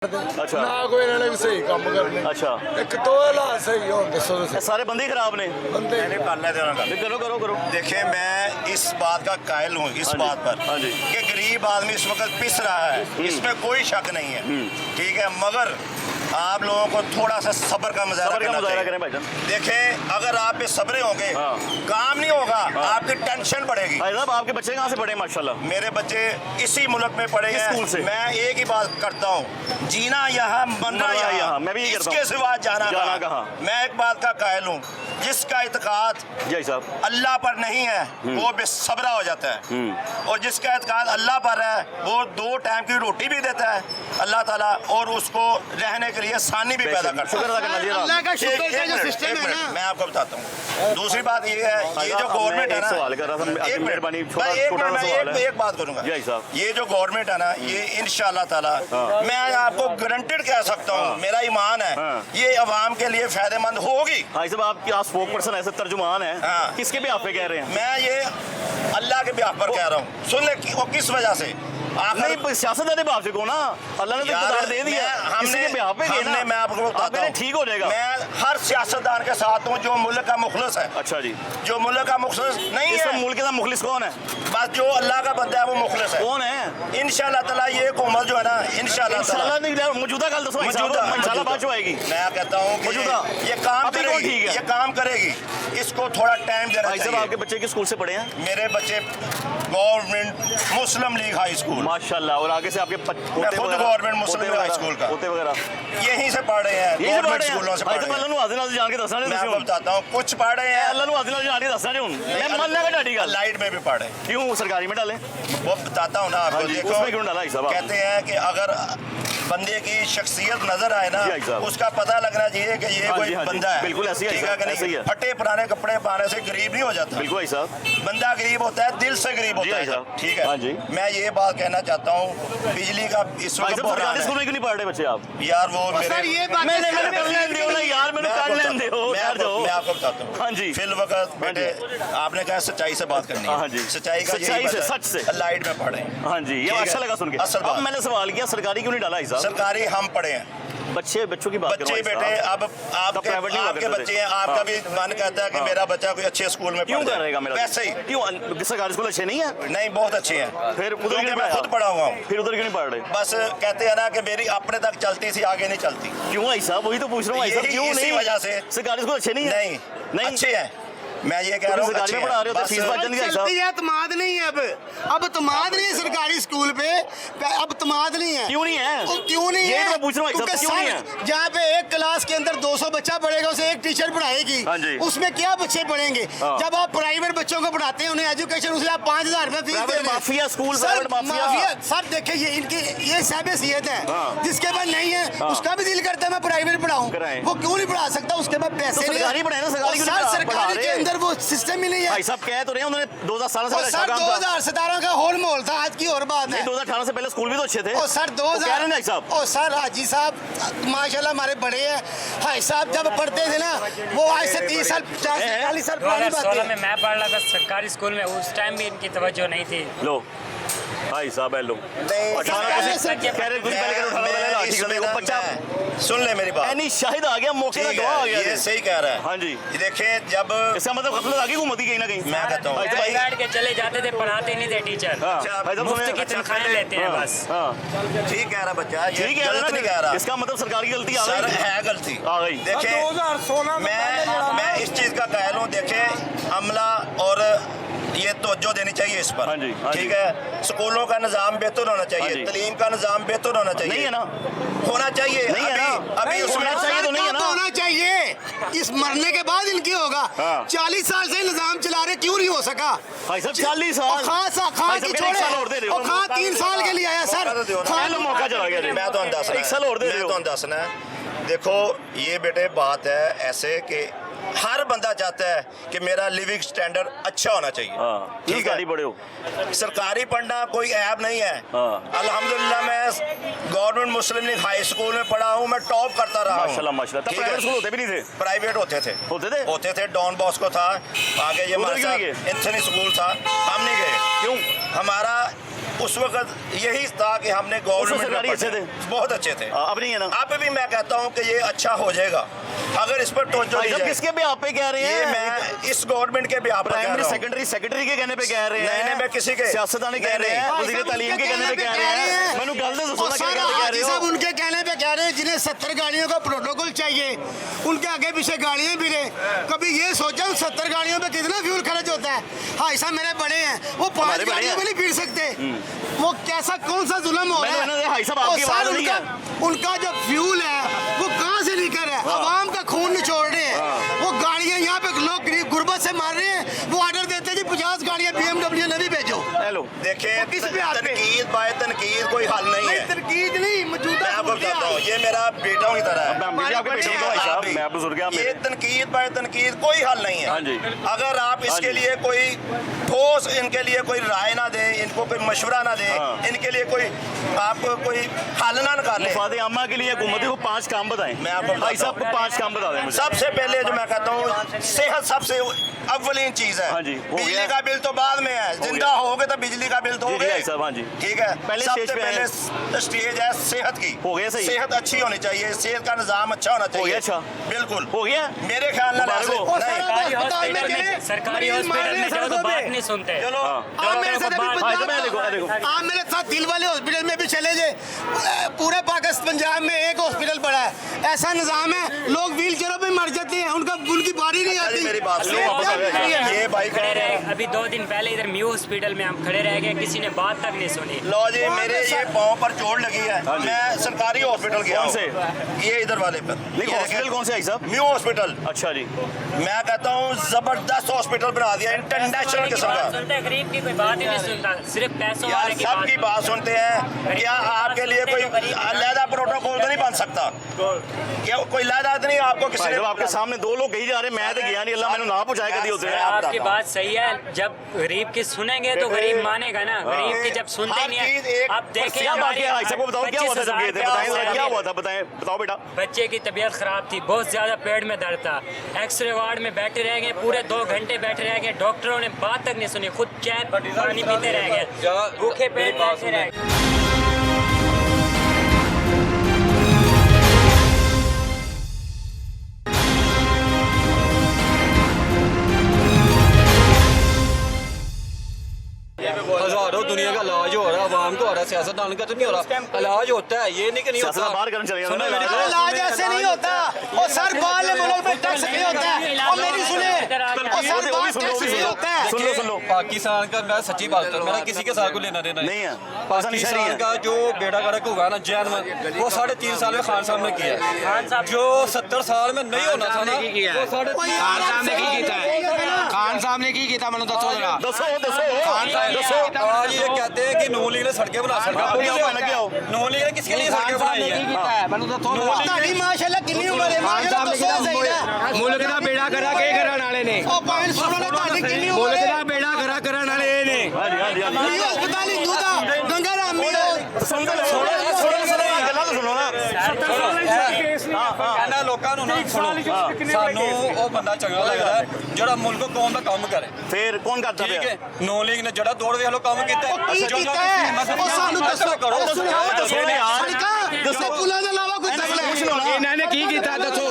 अच्छा ना कोई इन्होंने भी सही काम करने। अच्छा एक तो हालात सही हो दसो ये सारे बंदे ही खराब ने। बंदे करो करो करो। देखिए मैं इस बात का कायल हूँ इस हाँ जी, बात पर हाँ जी। कि गरीब आदमी इस वक्त पिस रहा है, इसमें कोई शक नहीं है, ठीक है, मगर आप लोगों को थोड़ा सा सब्र का मुजाहरा सबर का करना मुजाहरा चाहिए। करें भाईजान। देखें अगर आप पे सब्रे होंगे हाँ। काम नहीं होगा, आपकी टेंशन बढ़ेगी। भाई साहब आपके बच्चे कहाँ से पढ़े माशाल्लाह? मेरे बच्चे इसी मुल्क में पढ़े किस स्कूल हैं। से? मैं एक ही बात करता हूँ, जीना यहाँ मरना मरना यहाँ, यहाँ। मैं भी यही करता इसके हूँ। सिवा जाना जाना कहाँ। कहाँ। मैं एक बात का कायल हूँ, जिसका इत्काद जय साहब। अल्लाह पर नहीं है वो बेसब्रा हो जाता है, और जिसका एतकाद अल्लाह पर है वो 2 टाइम की रोटी भी देता है अल्लाह ताला, और उसको रहने के लिए आसानी भी पैदा करता शुक्र है। अदा करना चाहिए अल्लाह आप। का शुक्र एक का जो मिनट, सिस्टम एक है मिनट, ना। मैं आपको बताता हूँ। दूसरी बात ये है, ये जो साहब, गवर्नमेंट मैं है एक ना, सवाल कर रहा था, आपकी एक मेहरबानी, मिनट, छोटा- मैं एक छोटा सा मिनट, सवाल है। एक बात करूंगा। जय साहब। ये जो गवर्नमेंट है ना, ये इंशाल्लाह ताला मैं आपको गारंटेड कह सकता हूँ, मेरा ईमान है, हाँ। ये अवाम के लिए फायदेमंद होगी। भाई साहब आप स्पोक पर्सन ऐसे तर्जुमान है, हाँ। किसके भी आप पे कह रहे हैं? मैं ये अल्लाह के ब्याह पर कह रहा हूँ, सुन ले वो किस वजह से आखिर नहीं सियासतदान बाप से को ना, अल्लाह ने तो इक़्तिदार दे दिया, किसी के ब्याह पे गए ना, मैं आपको आप बताता कह रहे हूँ, ठीक हो जाएगा। मैं हर सियासतदान के साथ हूँ जो मुल्क का मुखलिस है, अच्छा जी, जो मुल्क का मुखलिस नहीं इस है, मुल्क के साथ मुखलिस कौन है? बस जो अल्लाह का बंदा है वो मुखलिस है। कौन है? इंशाल्लाह ताला ये हुकूमत जो है ना, इंशाल्लाह ताला इंशाल्लाह नहीं, मौजूदा कल दसो इंशाल्लाह बाद में आएगी। मैं कहता हूँ कि मौजूदा। ये काम अभी कौन करेगी, ठीक है? ये काम करेगी, इसको थोड़ा टाइम देना भाई साहब चाहिए। आपके बच्चे किस स्कूल से पढ़े हैं? मेरे बच्चे गवर्नमेंट मुस्लिम लीग हाई स्कूल, माशाल्लाह, और आगे से आपके मैं खुद गवर्नमेंट मुस्लिम हाई स्कूल का पोते वगैरह यहीं से पढ़ रहे हैं, यही से गवर्नमेंट पढ़े स्कूलों से हैं। भाई पढ़ तो रहे अल्लाह हैं। नु आज़िन आज़िन जान के दसना मैं नहीं आपको तुम बताता हूँ, कुछ पढ़ रहे हैं, अल्लाह नु आज़िन आज़िन जान के दसना नहीं हूं मैं मान लेगा डाडी गल लाइट में भी पढ़े, क्यों सरकारी में डालें? वो बताता हूँ ना हाँ आपको। जी, देखो उसमें क्यों डाला भाई साहब? कहते हैं कि अगर बंदे की शख्सियत नजर आए ना, जी भाई साहब। उसका पता लगना चाहिए कि ये हाँ कोई जी, हाँ जी, बंदा है। बिल्कुल ऐसे ही है ठीक है साहब, कि ऐसे ही नहीं? है। फटे पुराने कपड़े पाने से गरीब नहीं हो जाता। बिल्कुल भाई साहब। बंदा गरीब होता है, दिल से गरीब जी होता भाई है। साहब। ठीक है, हाँ जी। मैं ये बात कहना चाहता हूँ, बिजली का इस भाई वक्त साहब सरकारी बहरान स्कूल है। में क्यों नहीं पढ़ रहे बच्चे आप? यार वो सर ये बात मैंने कर लेन दो ना यार, मैंने कर लेन दो यार जो। मैं आपको बताता हूँ। हाँ जी। फिल वक्त बेटे आपने कहा सच्चाई से बात करनी है। हाँ जी। सच्चाई का सच्चाई से, सच से। लाइट में पढ़े। हाँ जी, ये ठीक है। अच्छा लगा सुन के। असल अब बात। मैंने सवाल किया सरकारी क्यों नहीं डाला भाई साहब? सरकारी हम पढ़े हैं, बच्चों की बात करो बच्चे भाई बेटे, साहब। अब आपके प्राइवेट नहीं हुआ आपके करते बच्चे थे। हैं, आपका हाँ। भी मन कहता है कि मेरा बच्चा कोई अच्छे स्कूल में क्यों पढ़ जाए। करेगा मेरा? वैसे ही क्यों सरकारी स्कूल अच्छे नहीं है? नहीं, बहुत अच्छे हैं, फिर उधर क्योंकि क्यों मैं खुद पढ़ा हुआ हूँ। फिर उधर क्यों नहीं पढ़ रहे? बस कहते हैं ना कि मेरी अपने तक चलती थी, आगे नहीं चलती। क्यों भाई साहब? वही तो पूछ रहा हूँ भाई साहब, यही- क्यों इसी नहीं? वजह से। सरकारी स्कूल अच्छे नहीं है? नहीं, नहीं अच्छे हैं, मैं ये कह रहा हूँ सरकारी अच्छे में पढ़ा रहे हो तो हैं। फीस बस- बच जाएगी भाई साहब। चलती है, एतमाद नहीं है अब एतमाद नहीं है सरकारी स्कूल पे, अब एतमाद नहीं है। क्यों नहीं है? वो क्यों नहीं यही है? तो मैं पूछ रहा हूँ भाई साहब, क्योंकि क्यों नहीं सर, जहाँ पे एक क्लास के अंदर 200 बच्चा पढ़ेगा, उसे एक टीचर पढ़ाएगी, हाँ जी। उसमें क्या बच्चे पढ़ेंगे? हाँ। जब आप प्राइवेट बच्चों को पढ़ाते हैं, उन्हें एजुकेशन, उसे आप 5000 रुपए फीस दे प्राइवेट रहे हैं। Mafia school, sir, private mafia. Sir देखिए, ये इनकी ये साहब-ए-सियत है, हाँ। जिसके पास नहीं है हाँ। उसका भी दिल करता है मैं प्राइवेट पढ़ाऊं, कराएं। वो क्यों नहीं पढ़ा सकता? उसके पास पैसे नहीं है। सरकारी पढ़ाए ना, सरकारी क्यों नहीं सर, पढ़ा सरकारी के रहे? अंदर वो सिस्टम ही नहीं है। भाई साहब कह तो रहे हैं उन्होंने 2017 से और पहले सर अच्छा काम था। 2017 का होल माहौल था, आज की और बात है। 2018 से पहले स्कूल भी तो अच्छे थे। ओ सर वो कह रहे हैं भाई साहब। ओ सर हाजी साहब माशाल्लाह हमारे बड़े हैं। भाई साहब जब पढ़ते थे ना, वो आज से 30 साल 40 साल पुरानी बात 2016 है। में मैं पढ़ रहा था सरकारी स्कूल में, उस टाइम भी इनकी तवज्जो नहीं थी। लो भाई साहब है लो नहीं, 18 सरकारी कह रहे कुछ पहले करो 18 पहले ला, ठीक है देखो बच्चा सुन ले मेरी बात, एनी शाहिद आ गया, मौके का ठीक गवाह आ है, गया। ये सही कह रहा है। हाँ जी, ये देखें, जब इसका मतलब गफलत आ गई हुकूमती कहीं ना कहीं। मैं कहता हूँ भाई साहब, बैठ के चले जाते थे, पढ़ाते नहीं थे टीचर, हाँ, भाई साहब मुफ्त सुने- की तनख्वाहें लेते हैं हाँ, बस। हाँ, ठीक कह रहा बच्चा, ये ठीक है गलत ना नहीं कह फिर? रहा। इसका मतलब सरकार की गलती आ सर गई। है गलती आ गई। देखें, 2016 मैं इस चीज का कायल हूँ। देखें, अमला और ये तवज्जो देनी चाहिए इस पर। हाँ जी, हाँ ठीक जी। है, स्कूलों का निज़ाम बेहतर होना हाँ चाहिए, जी। तालीम का निज़ाम बेहतर होना चाहिए। नहीं है ना? होना चाहिए, नहीं है ना? अभी उसमें होना चाहिए तो नहीं है ना? होना चाहिए, इस मरने के बाद इनकी होगा। हाँ। 40 साल से निजाम चला रहे, क्यों नहीं हो सका? भाई साहब 40 साल। और खां भाई की साहब, एक साल और दे छोड़े, रहे हो। और खां 3 साल के लिए आया मौका सर। तो दो ना। खां पहले मौका चला गया जी। मैं तो दस एक साल और दे रहे हो। दसना है। देखो ये बेटे बात है ऐसे कि हर बंदा चाहता है कि मेरा लिविंग स्टैंडर्ड अच्छा होना चाहिए। हाँ, ठीक सरकारी है, पढ़े हो। सरकारी पढ़ना कोई ऐब नहीं है। हाँ। अल्हम्दुलिल्लाह मैं गवर्नमेंट मुस्लिम लीग हाई स्कूल में पढ़ा हूँ, मैं टॉप करता रहा हूँ। माशाल्लाह माशाल्लाह। तब ठीक है? प्राइवेट स्कूल होते भी नहीं थे? प्राइवेट होते थे, होते थे? डॉन बॉस्को था, आगे ये उधर हमारे क्यों साथ नहीं गए? एंथनी स्कूल था, हम नहीं गए। क्यों? हमारा उस वक्त यही था कि हमने गवर्नमेंट सरकारी में अच्छे थे? बहुत अच्छे थे। अब नहीं है ना? अब भी मैं कहता हूँ कि ये अच्छा हो जाएगा अगर इस पर तवज्जो भाई दी साहब जाए। किसके भी आप पे कह रहे ये हैं? मैं इस गवर्नमेंट के भी आप प्राइमरी सेक्रेटरी के कहने पे कह रहे हैं? नहीं, मैं किसी के सियासतदान कह रहे हैं, नहीं, वज़ीर तालीम के कहने पे कह रहे हैं। मैंने गल तो सुना क्या कह रहे साहब हो? उनके कहने पे कह रहे हैं जिन्हें 70 गाड़ियों का प्रोटोकॉल चाहिए, उनके आगे पीछे गाड़ियां भी रहे। कभी ये सोचा 70 गाड़ियों पे कितना फ्यूल खर्च होता है? हाँ ऐसा मेरे बड़े हैं, वो 5 हमारे बड़े गाड़ियों हैं। में नहीं फिर सकते। वो कैसा कौन सा जुल्म हो रहा मैंने है? भाई साहब और आपकी बात सर, नहीं उनका जो फ्यूल है वो कहाँ से लेकर है? आवाम का खून निचोड़ रहे हैं। वो गाड़ियां यहाँ पे लोग गुर्बत से मार रहे हैं। वो ऑर्डर देते हैं जी 50 गाड़ियां BMW नवी भेजो। हेलो देखिए किस पे आप पे? तनकीद बाय तनकीद कोई हल नहीं है। तरकीद नहीं मौजूदा मैं आपको बताता हूँ, ये मेरा बेटा की तरह है। मैं आपके बेटे को भाई साहब, मैं बुजुर्ग हैं ये मेरे। तनकीद बाय तनकीद कोई हल नहीं है। हाँ जी। अगर आप इसके जी। लिए कोई ठोस इनके लिए कोई राय ना दे, इनको कोई मशवरा ना दे, हाँ। इनके लिए कोई आप कोई हल ना निकालें। मुफाद आमा के लिए हुकूमत को 5 काम बताएं। मैं आपको भाई बताता साहब को 5 काम बता दें मुझे। सबसे पहले जो मैं कहता हूँ, सेहत सबसे अव्वलीन चीज है। हाँ जी, हो बिजली गया। का बिल तो बाद में है, जिंदा गया। होगे तो बिजली का बिल जी, दोगे। जी, भाई साहब, हाँ जी। ठीक है, पहले सबसे स्टेज पे पहले आए। स्टेज है सेहत की। हो गया सही? सेहत अच्छी होनी चाहिए, सेहत का निजाम अच्छा होना चाहिए। गया अच्छा? बिल्कुल हो गया? मेरे ख्याल में मुबारक हो। सरकारी हॉस्पिटल में जाओ तो बात नहीं सुनते। चलो आप मेरे साथ अभी हाँ, तो मैं देखो आप मेरे साथ दिल वाले हॉस्पिटल में भी चले जाए। पूरे पाकिस्तान पंजाब में एक हॉस्पिटल पड़ा है। ऐसा निजाम है, लोग व्हील चेयरों पे मर जाते हैं, उनकी बारी नहीं आती। मेरी बात सुनो, ये क्या कर रही है? ये भाई खड़े रहे, अभी 2 दिन पहले इधर म्यू हॉस्पिटल में हम खड़े रह गए, किसी ने बात तक नहीं सुनी। लो जी, मेरे ये पाँव पर चोट लगी है। हाँ जी। मैं सरकारी हॉस्पिटल गया कौन हूँ। से? ये इधर वाले पर। नहीं, ये हॉस्पिटल देखें, कौन से है साहब? Mu hospital. अच्छा जी। मैं कहता हूँ जबरदस्त हॉस्पिटल बना दिया, इंटरनेशनल किस्म का। सुनते हैं, गरीब की कोई बात ही नहीं सुनता, सिर्फ पैसों यार वाले की सबकी बात सुनते हैं। क्या आपके लिए कोई अलहदा प्रोटोकॉल तो नहीं बन सकता? क्या कोई अलहदा तो नहीं आपको किसी भाई ने? साहब आपके सामने 2 लोग कही जा रहे, मैं तो गया नहीं, अल्लाह मैंने ना पहुंचाए कदी होते हैं। आपकी बात सही है, जब गरीब की सुनेंगे तो गरीब मानेगा ना। गरीब की जब सुनते नहीं हर चीज़ है, एक आप देखें क्या बात है? सबको बताओ क्या हुआ था जब गए थे? बताएं जरा, क्या हुआ था? बताएं, बताओ बेटा। बच्चे की तबीयत खराब थी, बहुत ज्यादा पेट में दर्द था। एक्सरे वार्ड में बैठे रह गए, पूरे 2 घंटे बैठे रह गए, डॉक्टरों ने बात तक नहीं सुनी, खुद चाय पानी पीते रह गए, भूखे पेट बैठे रह गए। हजारों दुनिया का इलाज हो रहा है, आवाम को हो रहा है, सियासतदान का तो नहीं हो रहा। इलाज होता है, ये नहीं कि नहीं सियासत होता। बाहर करना चलेगा सुनो मेरी ना? इलाज ऐसे नहीं होता। और सर बाल मुल्क में टैक्स नहीं होता है। और मेरी सुने, और सर बाल टैक्स नहीं होता है। सुन लो। पाकिस्तान का मैं सच्ची बात करूं, मेरा किसी के साथ को लेना देना नहीं है, पाकिस्तानी शहरी पाकिस्तान है। का जो बेड़ा गड़क हुआ ना जैन में, वो 3.5 साल में खान साहब ने किया है। जो 70 साल में नहीं होना था ना, वो 3.5 खान साहब ने की कीता है? खान साहब ने की कीता? मैंने दसो जरा। दसो। आज ये कहते हैं कि नून लीग ने सड़कें बना नून लीग ने किसके लिए सड़कें बनाई है? ਤੁਹਾਡੀ ਮਾਸ਼ਾਅੱਲਾ ਕਿੰਨੀ ਉਮਰ ਹੈ? ਮਾਸ਼ਾਅੱਲਾ ਦੱਸੋ ਸਹੀ ਨਾ। ਮੁਲਕ ਦਾ ਬੇੜਾ ਕਰਾ ਕੇ ਕਰਨ ਵਾਲੇ ਨੇ ਉਹ ਪੁਆਇੰਟ ਸੁਣੋ ਨਾ, ਤੁਹਾਡੀ ਕਿੰਨੀ ਉਮਰ ਮੁਲਕ ਹੈ? ਦਾ ਬੇੜਾ ਕਰਾ ਕਰਨ ਵਾਲੇ ਇਹ ਨੇ हाँ जी, हाँ जी, हाँ जी। ਇਹ ਹਸਪਤਾਲ ਹਿੰਦੂ ਦਾ ਗੰਗਾ ਰਾਮ ਮੀਰ गल्लां तो सुनो ना। ਇਹਨਾਂ ਲੋਕਾਂ ਨੂੰ ਨਾ ਸੁਣੋ, ਸਾਨੂੰ ਉਹ ਬੰਦਾ ਚੰਗਾ ਲੱਗਦਾ ਹੈ ਜਿਹੜਾ ਮੁਲਕ ਕੌਮ ਦਾ ਕੰਮ ਕਰੇ। फिर कौन करता ਠੀਕ है? ਹੈ, ਨੋ ਲੀਗ ਨੇ ਜਿਹੜਾ ਦੌੜ ਵੇਖ ਲੋ ਕੰਮ ਕੀਤਾ ਹੈ। ਕੀ ਜੋ- ਜੋ ਕੀਤਾ ਹੈ? ਤੁਸੀਂ ਉਹ ਸਾਨੂੰ ਦੱਸੋ। ਕਰੋ। ਉਹ ਸੁਣਾਓ, ਦੱਸੋ ਨਾ ਯਾਰ। ਸੜਕਾਂ, ਪੁਲਾਂ ਦੇ ਇਲਾਵਾ ਕੋਈ ਤਬਲਾ ਪੁੱਛ ਲਓ ਨਾ। ਇਹਨਾਂ ਨੇ ਕੀ ਕੀਤਾ ਦੱਸੋ